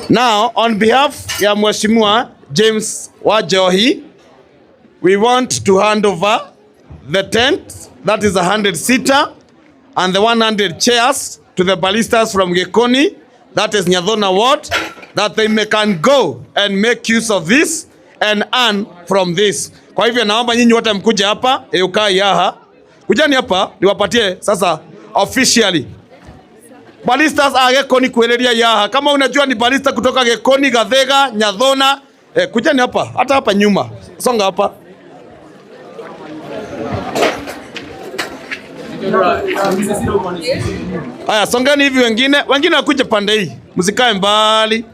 Now, on behalf ya Mheshimiwa James Wajohi, we want to hand over the tent, that is 100-seater, and the 100 chairs to the ballistas from Gekoni, that is Nyadhona Ward, that they can go and make use of this and earn from this. Kwa hivyo naomba nyinyi wote mkuja hapa, ukai yaha. Kujani hapa, niwapatie sasa officially. Ballistas Gekoni kueleria yaha. Kama unajua ni balista kutoka Gekoni, Gathega, Nyadhona, kujani hapa, hata hapa nyuma. Songa hapa. Aya, songeni hivi wengine wakuje pande hii. Msikae mbali.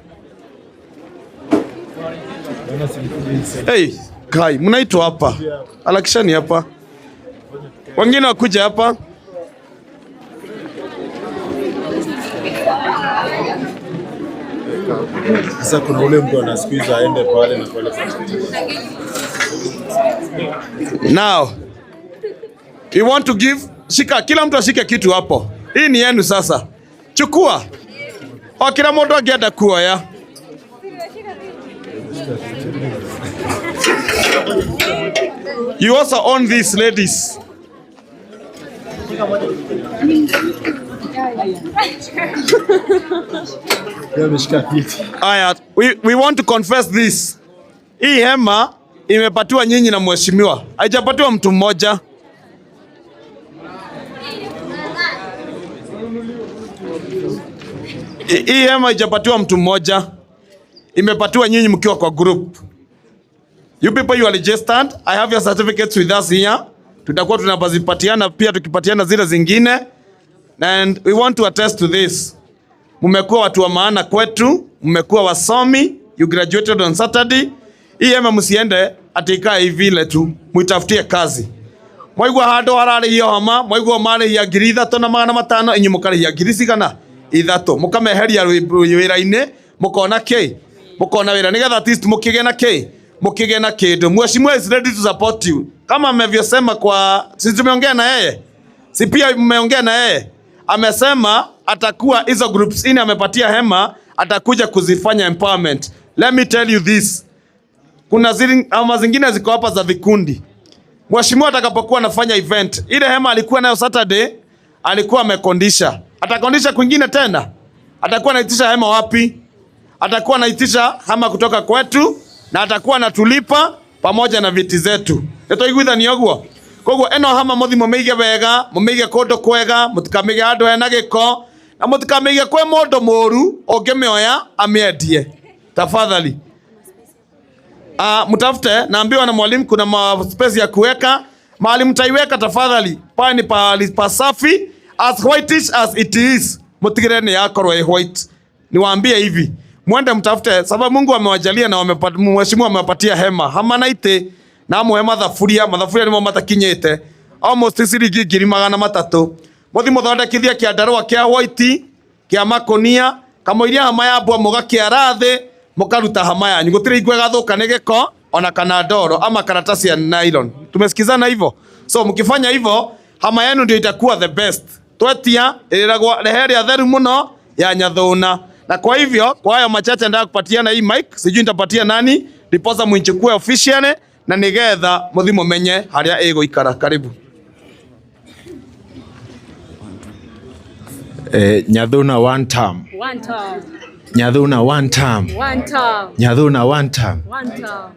Hey, kai, mnaitwa hapa. Alakishani hapa. Wengine wakuje hapa. Sasa kuna ule mtu anasqueeze aende pale na pale. Now, we want to give, shika, kila mtu ashike kitu hapo. Hii ni yenu sasa. Chukua. Kila mtu agienda kuoya. You also own this, ladies. Aya, we want to confess this. Hii hema imepatiwa nyinyi na mheshimiwa. Haijapatiwa mtu mmoja. Hii hema haijapatiwa mtu mmoja. Imepatiwa nyinyi mkiwa kwa group. You people, you are registered. I have your certificates with us here. Tutakuwa tunapazipatiana pia tukipatiana zile zingine. And we want to attest to this. Mmekuwa watu wa maana kwetu, mmekuwa wasomi, you graduated on Saturday. Hii hema msiende atika hivi ile tu, muitafutie kazi. Mwaigwa hado harare hiyo hama, mwaigwa mare hiya ngiri 3,500 inyi mukare hiya ngiri cigana 3 mukameheria wira-ine mukona ki mukona wira nigetha at least mukigena ki mukigena kindu. Mheshimiwa is ready to support you. Kama mmevyosema kwa sisi tumeongea na yeye. Si pia mmeongea na yeye. Amesema atakuwa hizo groups ini amepatia hema atakuja kuzifanya empowerment. Let me tell you this. Kuna zingine ziko hapa za vikundi. Mheshimiwa atakapokuwa anafanya event, ile hema alikuwa nayo Saturday, alikuwa amekondisha. Atakondisha kwingine tena? Atakuwa anaitisha hema wapi? Atakuwa anaitisha hema kutoka kwetu na atakuwa anatulipa pamoja na viti zetu. Neto igwitha ni ogwo. Koguo eno hema mothi mumeige wega, mumeige kondo kwega, mutikamige handu hena giko, na mutikamige kwe mondo moru ongemioya amiendie. Tafadhali. Mtafute, naambiwa na mwalimu kuna space ya kuweka. Mahali mtaiweka tafadhali. Pale ni pahali pasafi, as whitish as it is. Mutigire ni yako roe white. Niwaambie hivi. Mwende mtafute sababu Mungu amewajalia na mheshimiwa amewapatia hema. Hamanaite na hema thafuria ni mo matakinyete. Almost ciringi 300. Muthi muthondekithia kiandarua kia white, kia makonia, kamoiria hama ya mbwa mugakiara thi. Mukaruta hama yanyu gutire igwe gathuka ni giko ona kana ndoro ama karatasi ya nylon. Tumesikizana hivyo. So mkifanya hivyo hama yenu ndio itakuwa the best. Twetia iragwa reheria theru muno ya Nyadhona. Na kwa hivyo kwa hayo machache ndio kupatiana hii mic, sijui nitapatia nani, ndiposa muinchukue officially na nigetha muthimo menye haria ego ikara. Karibu. Nyadhona one term. Nyadhona one term. Nyadhona one term.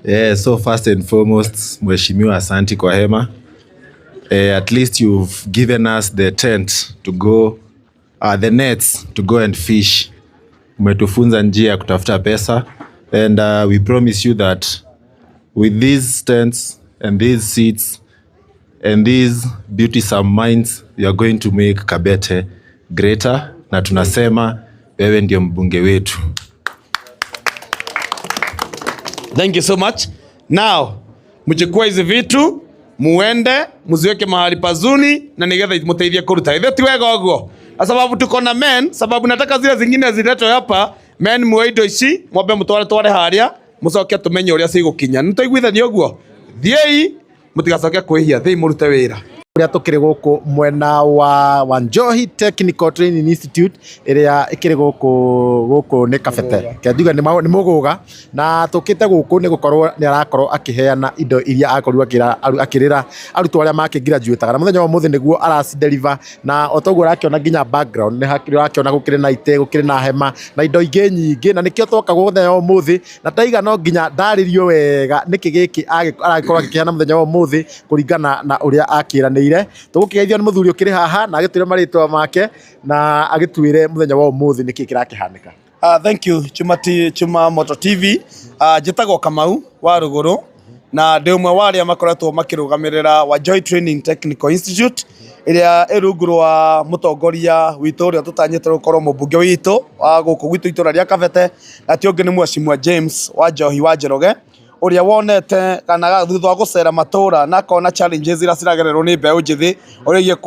Yeah, so first and foremost, mheshimiwa asante kwa hema. At least you've given us the tent to go, the nets to go and fish. Umetufunza njia ya kutafuta pesa. And we promise you that with these tents and these seats and these beauty-some minds, you are going to make Kabete greater. Na tunasema wewe ndio mbunge wetu. Thank you so much. Now, mchukue hizi vitu, muende, muziweke mahali pazuri na nigetha muteithie kuruta. Ithe ti wega ogwo. Sababu tuko na men, sababu nataka zile zingine ziletwe hapa, men muido ici, mwambe mutware haria, mucoke tumenye uria cigukinya. Nitoiguithania ogwo. Thiei mutigacoke kwihia, thiei murute wira. Uria tukiri guku mwena wa Njohi Technical Training Institute iria ikiri guku ni Kabete kendiga ni muguga na tukite guku ni gukorwo ni arakorwo akiheana indo iria akorwo akirira arutwo aria make graduate na muthenya wa muthi niguo arasi deliver na otoguo rakiona nginya background ni hakiri rakiona gukiri na ite gukiri na hema na indo ingi nyingi na nikio twoka guthenya wa muthi na taiga no nginya ndaririo wega niki giki arakorwo akiheana muthenya wa muthi kuringana na uria akira tugukigeithio ni muthuri ukiri haha na agitwire maritwa make na agitwire muthenya wa umuthi niki kirakihanika. Thank you Chuma Moto TV. Jitagwo Kamau wa Ruguru na ndi umwe wa aria makoretwo makirugamirira wa Joy Training Technical Institute iria irunguru wa mutongoria witu uria tutanyite gukorwo Mumbunge witu wa guku gwitu itura ria Kabete na ti ungi ni Mheshimiwa James wa Njohi wa Njoroge uria wonete kana thutha wa gucera matura na kona challenges ira ciragererwo ni mbeu njithi uria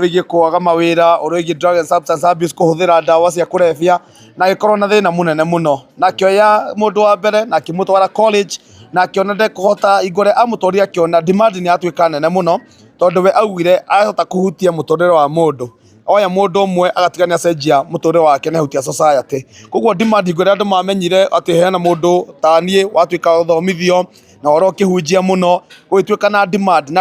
igiye kwaga mawira uria igiye drug and substance abuse kuhuthira ndawa cia kurefia na ikorwo na thina munene muno na kioya mundu wa mbere na kimutwara college na kiona de kuhota igore amutoria kiona demand ni atwika nene muno tondu we augire ahota kuhutia mutorere wa mundu oya mundu umwe agatigania cenjia mutorere wake na hutia society koguo demand igore andu mamenyire ati hena mundu tanie watwika uthomithio na oro kihunjia muno gwitwika na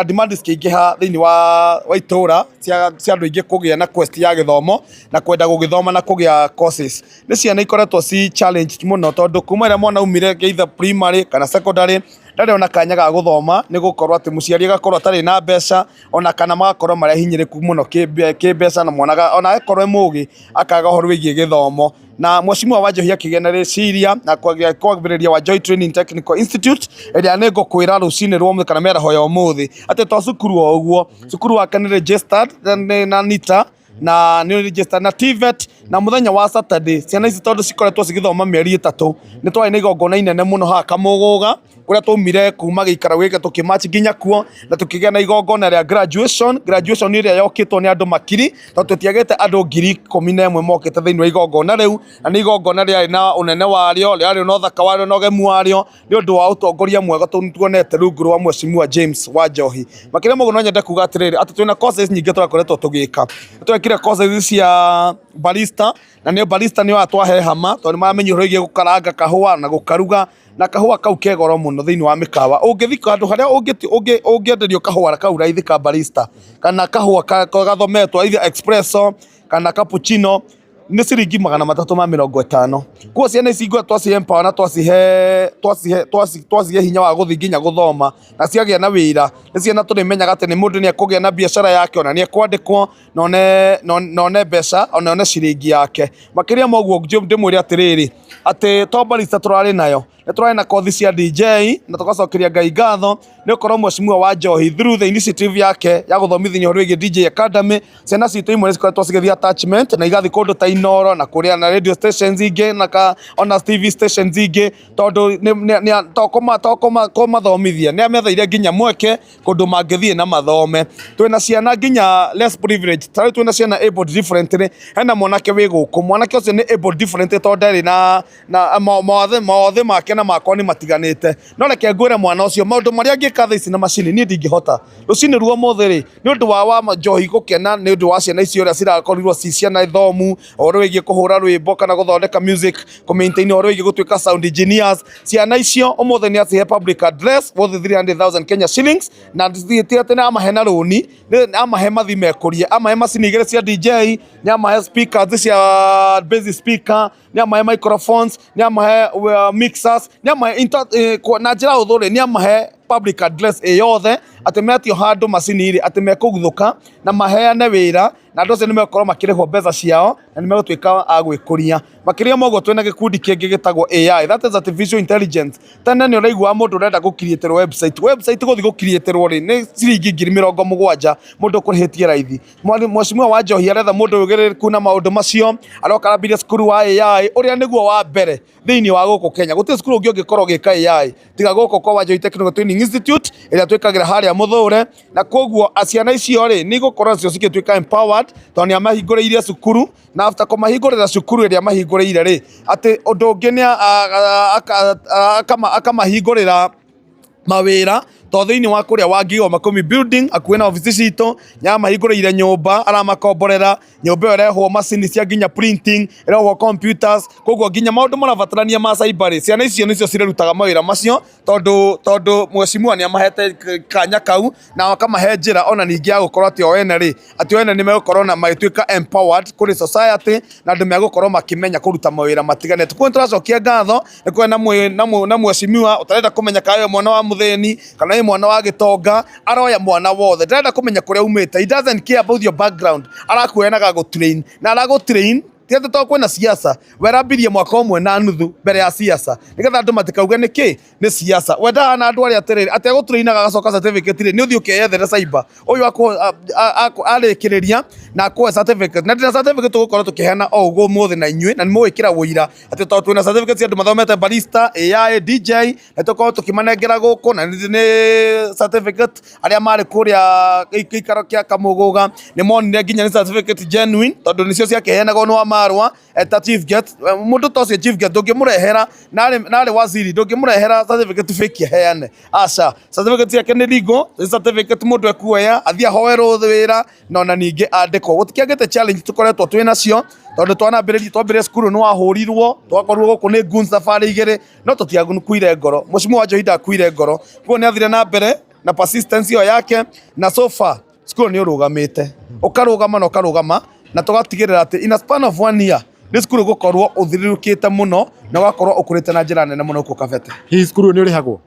demand cikingiha thiini wa itura cia andu ingi kugia na quest ya githomo na kwenda gugithoma na kugia courses ni ciana ikoretwo ci challenged muno tondu kuma ria mwana umire either primary kana secondary ndari ona kanya ga guthoma ni gukorwo ati muciari agakorwo atari na mbeca ona kana magakorwo maria hinyiriku muno kimbeca na mwana ona akorwo mugi akaga horo wigie githomo na Mheshimiwa wa Njohi akigena reciria na kwagiriria wa Joy Training Technical Institute iria ni ngukwira rucini rwo kana mera hoya umuthi ati to cukuru o uguo cukuru wake ni registered na NITA na ni registered na TVET na muthenya wa Saturday ciana ici tondu cikoretwo cigithoma mieri 3 ni twari na igongona inene muno ha Kamuguga kuria tumire kuma gikara wike tukimatch nginya kuo na tukigea na igongona ria graduation iria yokitwo ni andu makiri tondu tutiagete andu 11,000 mokite thiini wa igongona riu na ni igongona ria na unene wario ria no thaka wario no gemu wario ni undu wa utongoria mwega tuonete rungu rwa Mheshimiwa James wa Njohi makire mugo no nyende kuga atiriri ati twina courses nyingi turakoretwo tugika twekire courses cia barista na ni barista ni watwahe hama tondu mamenyo roigie gukaranga kahua na gukaruga na kahua kau kegoro muno thiini wa mikawa ungithika andu haria ungienderio kahua kau raithi ka barista kana kahua gathometwo either espresso kana cappuccino ni ciringi 350 kwa ciana ici igwe twacihe empower na twacihe hinya wa guthi nginya guthoma na ciagia na wira ni ciana turimenyaga ati ni mundu ni akugia na biashara yake ona ni akwandikwo none mbeca ona one ciringi yake makiria moguo ndimwire atiriri ati to barista turari nayo ni turari na kothi cia DJ na tugacokeria Ngai ngatho ni ukorwo Mheshimiwa wa Njohi through the initiative yake ya guthomithia horo wigi DJ Academy ciana citu imwe cikoretwo cigithia attachment na igathi kundu ta Inoro na kuria na radio stations ingi na ona TV stations ingi tondu ni tokoma thomithia ni amethaire nginya mweke kundu mangithie na mathome twina ciana nginya less privileged tari twina ciana able differently hena mwanake wi guku mwanake ucio ni able different tondu ari na mawathe make na makwa ni matiganite no reke ngwire mwana ucio maundu maria ngika thaici na macini ni ndingihota rucini ruo mothe ri ni undu wa Njohi gukena ni undu wa ciana icio uria cirakorirwo ci ciana thomu oro wigie kuhura rwimbo kana guthondeka music ku maintain oro wigie gutwika sound engineers ciana icio umothe ni acihe public address worth 300,000 Kenya shillings na thiete tena amahena runi amahe mathi mekurie amahe macini igere cia DJ ni amahe speakers cia bass speaker ni amahe microphones ni amahe mixers ni amahe na njira uthuri ni amahe public address yothe ati metio handu macini iri ati mekuguthuka na maheane wira na andu acio ni mekorwo makirihwo mbeca ciao na ni megutwika agwikuria makiria mogo twina gikundi kingi gitagwo AI that is artificial intelligence tene ni uraigua mundu urenda gukreate website guthi gukreaterwo ri ni ciringi 70,000 mundu kurihitie raithi Mheshimiwa wa Njohi aretha mundu ugiririku na maundu macio arokarambia cukuru wa AI uria niguo wa mbere thiini wa guku Kenya guti cukuru ungi ungikorwo gika AI tiga guku kwa Njohi Technical Training Institute iria twikagira haria Muthure na koguo aciana icio ri ni gukorwo cio cikitwika empowered toni amahinguriire cukuru na after kumahingurira cukuru iria mahinguriire ri ati undu ungi ni akamahingurira mawira to thiini wa kuria wa Ngigo Makumi building akuwe na office cito nyama higureire nyumba aramakomborera nyumba irehwo macini cia nginya printing irehwo computers koguo nginya maundu marabatarania ma cyber ciana icio nicio cirerutaga mawira macio tondu mweshimua ni amahete kanya kau na akamahe njira ona ningi ya gukorwo ati o ene ni megukorwo na magituika empowered kuri society na andu megukorwo makimenya kuruta mawira matiganete kwa turacokia ngatho ni kwa na mweshimua utarenda kumenya kayo mwana wa mutheni kana mwana wa gitonga aroya mwana wothe ndirenda kumenya kuria umite. He doesn't care about your background, arakuenaga go train na arago train tiende to kwena siasa werambirie mwaka umwe na nuthu mbere ya siasa nigetha andu matikauge niki ni siasa wenda na andu ari atiriri ati gutrainaga gacoka certificate ni uthi ukeyethere cyber uyu arikiriria na kwa certificate na certificate gukorwo tukiheana o ugo muthi na inywe na nimwikira wira ati to twina certificate cia andu mathomete barista AI DJ na tukorwo tukimanengera guku na ni certificate aria mari kuria ikaro kia kamuguga ni monire nginya ni certificate genuine tondu nicio cia kiheanaga no marwa eta chief get mundu tocio chief get ndungimurehera nari waziri ndungimurehera certificate fake heane aca certificate yake ni legal certificate mundu ekuoya athia hoerwo wira nona ningi andiko gutikiagete challenge tukoretwo twina cio tondu twambire skuru no ahurirwo twakorwo guku ni gun safari igere no tutiagukuire ngoro mucimu wa Njohi ndakuire ngoro kuo ni athire na mbere na persistence yake na so far skuru ni urugamite ukarugama na tugatigirira ati in a span of 1 year ni skuru gukorwo uthirirukite muno na wakorwo ukurite na njira nene muno ku Kabete. Hii skuru ni urihagwo?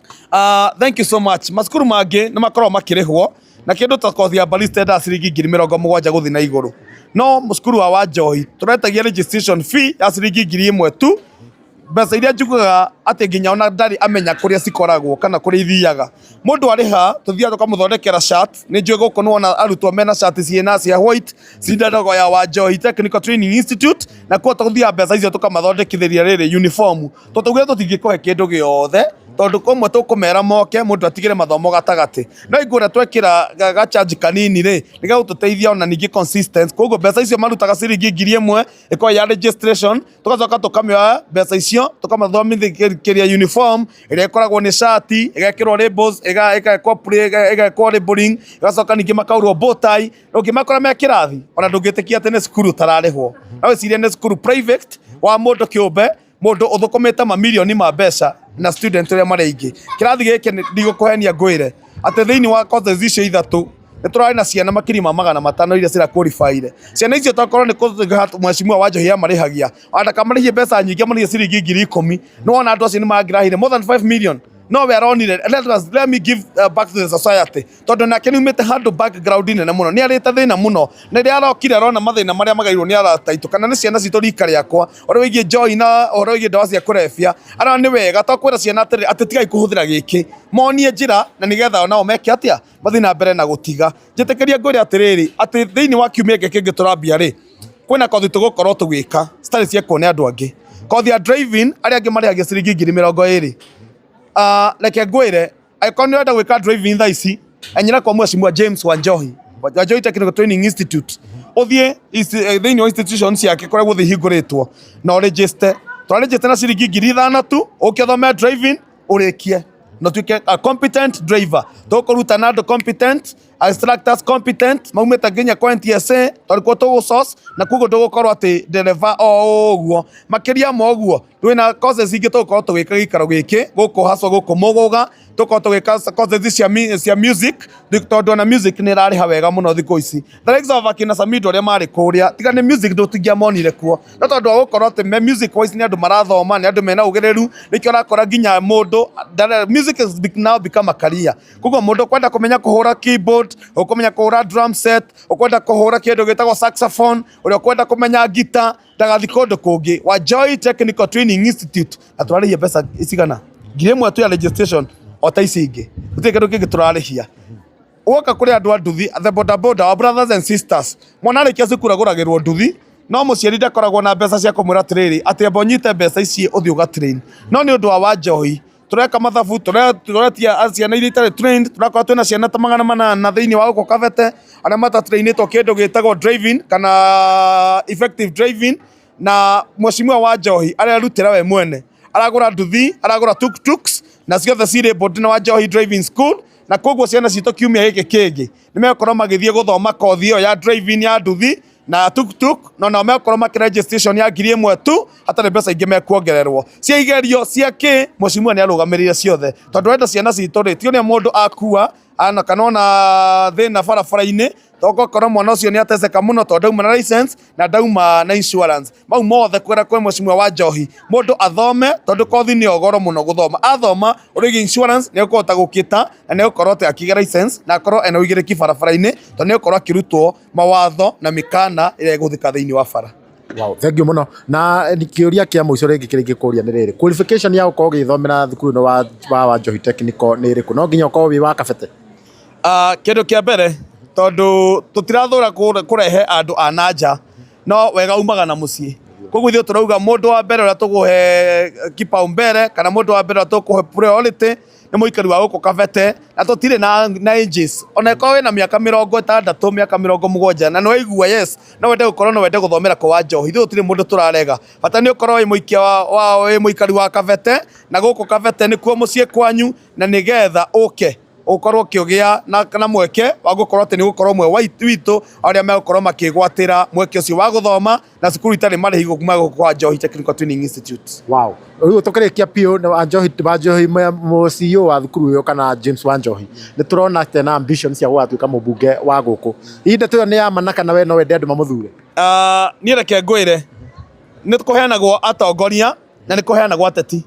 Thank you so much. Maskuru mangi ni makorwo makirihwo na kindu ta kothi ya barista da ciringi 70,000 guthi na iguru. No muskuru wa Njohi turetagia registration fee ya ciringi 1,000 tu. Mbeca iria njugaga ati nginya ona ndari amenya kuria cikoragwo kana kuria ithiaga mundu ariha tuthia tukamuthondekera shirt ni njue guku no ona arutwo mena shirt ciena cia white cindadogo ya wa Njohi Technical Training Institute na kwa tuthia mbeca icio tukamathondekithiria riri uniform tutugire tutingikuhe kindu giothe tondu komwe tukumera moke mundu atigire mathomo gatagati no igura twekira gacharge kanini ri niga gututeithia ona ningi consistent koguo mbeca icio marutaga ciringi 1,000 iko ya registration tugacoka tukamioya mbeca icio tukamathomithiria uniform iria ikoragwo ni shirt igekirwo labels igekwo labeling igacoka ningi makaurwo bow tie ungimakora me kirathi ona ndungitikia ati ni skuru tararihwo na wiciria ni skuru private wa mundu kiumbe mundu uthukumite mamilioni ma mbeca na student ria mareingi kirathi giki ndigũkũhenia ngwire ati thiini wa courses icio ithatu niturari na ciana makiri ma 500 iria cira qualified ciana icio takorwo ni kuthiga mweshimua wa Njohi amarihagia andaka marihie mbeca nyingi marihie ciringi 10,000 no ona andu acio ni mangirahire more than 5 million no we are on it. Let me give back to the society tondu nake ni umete handu background nene muno ni arite thina muno na ria arokire arona mathina maria magairwo ni arataitu kana ni ciana citu rika riakwa oro wigie Njohi na oro wigie ndawa cia kurefia ara ni wega takwira ciana ati tigai kuhuthira giki monie njira na nigetha ona omeke atia mathina mbere na gutiga njitekeria ngori atiriri ati thiini wa kiumia giki giturambia ri kwina kothi tugukorwo tugika stari cia kuone andu angi kothi ya driving aria angi marihagia ciringi 20,000 like ngwire aikoni ndirenda gwika driving thaa ici enyira kwa mweshimua James wa Njohi Technical Training Institute uthie thiini wa institutions yake koragwo thihinguritwo no register na ciringi 5,000 tu ukithome driving urikie no tuike a competent driver tukuruta na andu competent instructors competent maumete nginya kwa NTSA turiko tugu source na kugo tugukorwo ati dereva oguo makiria moguo twina courses ingi tugukorwo tugika gikaro giki guku haswa guku muguga tugukorwo tugika courses cia music tondu na music ni rariha wega muno thiku ici the likes of akina Samido ria mari kuria tiga ni music ndutingia monire kuo no tondu gukorwo ati me music wise ni andu marathoma ni andu mena ugereru nikio rakora nginya mundu music has now become a career kugo mundu kwenda kumenya kuhura keyboard ukumenya kuhura drum set ukwenda kuhura kindu gitagwo saxophone uria kwenda kumenya guitar ndagathi kundu kungi wa Njohi Technical Training Institute atwarihia mbeca icigana 1,000 tu ya registration o ta ici ingi uti kindu kingi turarihia uka kuri andu a nduthi the boda our brothers and sisters mwana arikia cukuru aguragirwo nduthi no muciari ndakoragwo na mbeca cia kumwira atiriri ati ambonyite mbeca ici uthi uga train no ni undu wa Njohi tureka mathabu turetia ciana iria itari trained turakorwo twina ciana ta 800 thiini wa guko Kabete aria matatrainitwo kindu gitagwo driving kana effective driving na mweshimua wa Njohi aria rutira we mwene aragura nduthi aragura tuk-tuks na ciothe cirĩ board na wa Njohi driving school na koguo ciana citũ kiumia gĩkĩ kĩngĩ nĩmegũkorwo magĩthiĩ gũthoma kothi ĩyo ya driving ya nduthi na tuk-tuk no nao megũkorwo makĩ-registration ya 1,000 tu hatarĩ mbeca ingĩ mekuongererwo. Cia igerio cia kĩ mũcimua nĩarũgamĩrĩire ciothe tondũ wenda ciana citũ tionia mũndũ akua kana ona thĩna barabara-inĩ togokorwo mwana ũcio nĩateceka mũno tondũ ndauma na license na ndauma na insurance. Mau mothe kwĩra kwĩ mũcimua wa Njohi mũndũ athome tondũ kothi nĩ goro mũno gũthoma. Athoma ũrĩgie insurance nĩegũkũhota gũkĩta na nĩegũkorwo atĩ akĩgĩa license na akorwo ena ũigĩrĩki barabara-inĩ tondũ nĩegũkorwo akĩrutwo mawatho na mĩkana ĩrĩa ĩgũthĩka thĩinĩ wa bara. Wow, thank you muno. Na kĩũria kĩa mũico rĩngĩ kĩrĩa ingĩkũria nĩ rĩrĩ. Qualification ya gũkorwo ũgĩthomera thukuru wa Njohi Technical nĩ ĩrĩkũ? No nginya ũkorwo wĩ wa kabete? Kĩndũ kĩa mbere tondũ tũtirathũra kũrehe andũ a nanja no wega umaga na mũciĩ. Koguo ithuĩ tũrauga mũndũ wa mbere ũrĩa tũkũhe kipaumbele kana mũndũ wa mbere ũrĩa tũkũhe priority nĩ mũikari wa gũkũ kabete na tũtirĩ na ages. Ona ĩkorwo wĩna mĩaka 60, mĩaka 70 na nĩwaigua yes no wende gũkorwo no wende gũthomera kwa Njohi. Ithuĩ tũtirĩ mũndũ tũrarega. Bata nĩ ũkorwo wĩ mũikari wa kabete na gũkũ kabete nĩkuo mũciĩ kwanyu na nĩgetha ũkorwo ũkĩgĩa na mweke wa gũkorwo atĩ nĩ gũkorwo mwe witũ arĩa megũkorwo makĩgwatĩra mweke ũcio wa gũthoma na cukuru itarĩ marĩhi gũkuma kwa Njohi Technical Training Institute. Wow. Rĩu tũkĩrĩkia piũ wa Njohi CEO wa thukuru ũyũ kana James wa Njohi nĩ tũrona atĩ na ambition cia gũgatuĩka mũmbunge wa gũkũ. Ihinda tũyo nĩ ya mana kana we no wende andũ mamũthure? Niĩ reke ngwĩre nĩ kũheanagwo atongoria na nĩ kũheanagwo ateti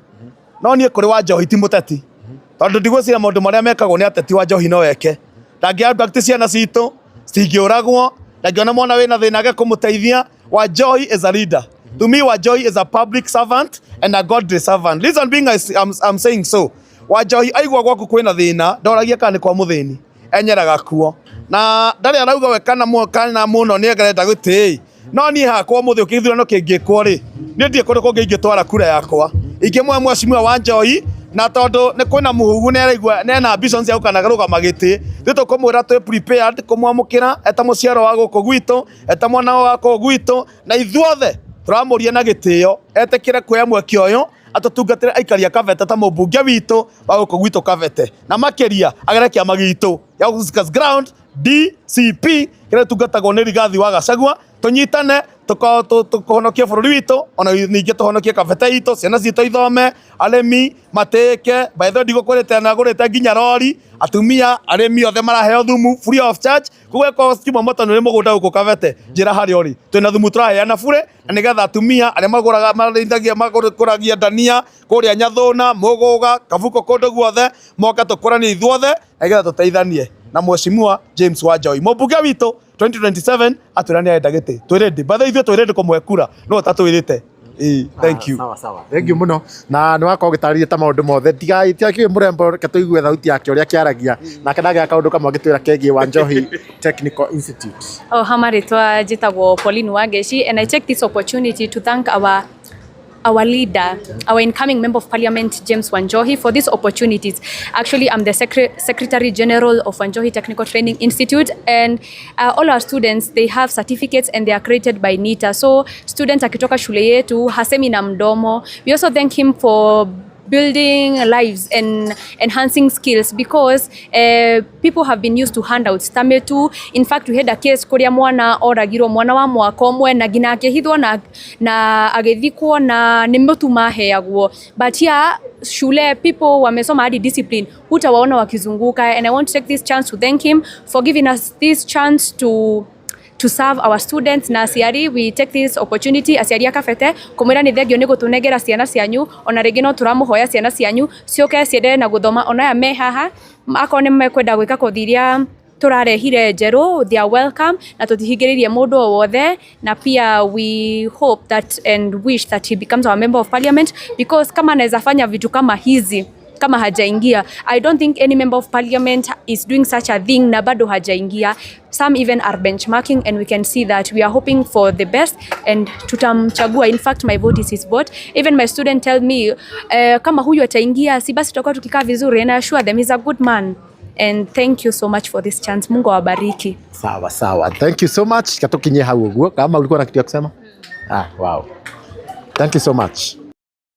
no niĩ kũrĩ wa Njohi ti mũteti tondũ ndigwĩciria maũndũ marĩa mekagwo nĩ ateti wa Njohi no eke. Ndangĩ ciana citũ citingĩũragwo, ndangĩona mwana wĩna thĩna age kũmũteithia. Wa Njohi is a leader. To me, Wa Njohi is a public servant and a godly servant. Reason being I'm saying so. Wa Njohi aigua gwaku kwĩna thĩna ndoragia kana nĩ kwa mũthĩni enyeraga kuo na ndarĩ arauga we kana mũno nĩ engerenda gũtĩ no niĩ hakwa mũthĩ ũkĩthurano kĩngĩkwo rĩ niĩ ndiĩ kũrĩ kũngĩ ingĩtwara kura yakwa ingĩmwe mwecimua wa Njohi na tondũ nĩ kwĩna mũhuhu nĩaraigua nena ambitions ya gũkana rũgama gĩtĩ nĩ tũkũmwĩra twĩ prepared kũmwamũkĩra eta mũciaro wa gũkũ gwitũ eta mwana wa gũkũ gwitũ na ithuothe tũramũria na gĩtĩo etĩkĩre kuoya mweke ũyũ atũtungatĩre aikari a Kabete ta mũmbunge witũ wa gũkũ gwitũ Kabete na makĩria agere kĩama gitũ ya Discuss Ground DCP kĩrĩa tungatagwo nĩ Rigathi wa Gachagua tũnyitane tũhonokie bũrũri witũ ona ningĩ tũhonokie Kabete itũ ciana citũ ithome arĩmi matĩke by the way ndigũkũrĩte na ngũrĩte nginya rori atumia arĩmi othe maraheo thumu free of charge kũgweko stima moto nĩ mũgũnda gũkũ Kabete njĩra harĩ ori twĩna thumu tũraheana bure na nĩgetha atumia arĩa magũraga marĩithagia magũragia ndania kũrĩa Nyathũna Mũgũga Kabuko kũndũ guothe moka tũkũranie ithuothe nĩgetha tũteithanie na Mheshimiwa James wa Njohi mũmbunge witũ 2027 atwĩrania enda gĩtĩ twĩrĩndĩ bathe ithuĩ twĩrĩndĩ kũmwekura no tatwĩrĩte. Thank you. Sawa. Thank you muno. Na nĩ wakorwo gĩtarĩria ta maũndũ mothe tigakiwe mũrembo reke tũigue thauti yake ũrĩa kĩaragia nake ndagĩa kaũndũ kamwe angĩtwĩra kegiĩ wa Njohi Technical Institute. Hamarĩtwa njĩtagwo Pauline Wangeci and I take this opportunity to thank our leader, our incoming Member of Parliament, James Wanjohi, for these opportunities. Actually, I'm the Secretary General of Wanjohi Technical Training Institute, and all our students, they have certificates and they are created by NITA. So students akitoka shule yetu, hasemi na mdomo. We also thank him for building lives and enhancing skills because people have been used to handouts tametu. In fact, we had a case kuria mwana oragirwo mwana wa mwaka omwe na gina akihithwo na agethikwo na nimutu maheagwo, but here shule people wamesoma hadi discipline hutawaona wakizunguka, and I want to take this chance to thank him for giving us this chance to serve our students. Na aciari, we take this opportunity aciari a Kabete kumwira ni thengio ni gutunengera ciana cianyu ona ringi no turamuhoya ciana cianyu cioke ciende na guthoma ona ya me haha akoro ni mekwenda gwika kothi iria turarehire njeru, they are welcome na tutihingiririe mundu o wothe, na pia we hope that and wish that he becomes our member of parliament because kama anaweza fanya vitu kama hizi kama hajaingia, I don't think any member of parliament is doing such a thing na bado hajaingia. Some even are benchmarking, and we can see that we are hoping for the best and tutamchagua. In fact, my vote is his vote. Even my student tell me kama huyu ataingia si basi tutakuwa tukikaa vizuri, and I assure them he's a good man. And thank you so much for this chance. Mungu awabariki. Sawa. Thank you so much. Katukinye hau uguo. Kama ulikuwa na kitu ya kusema? Wow. Thank you so much.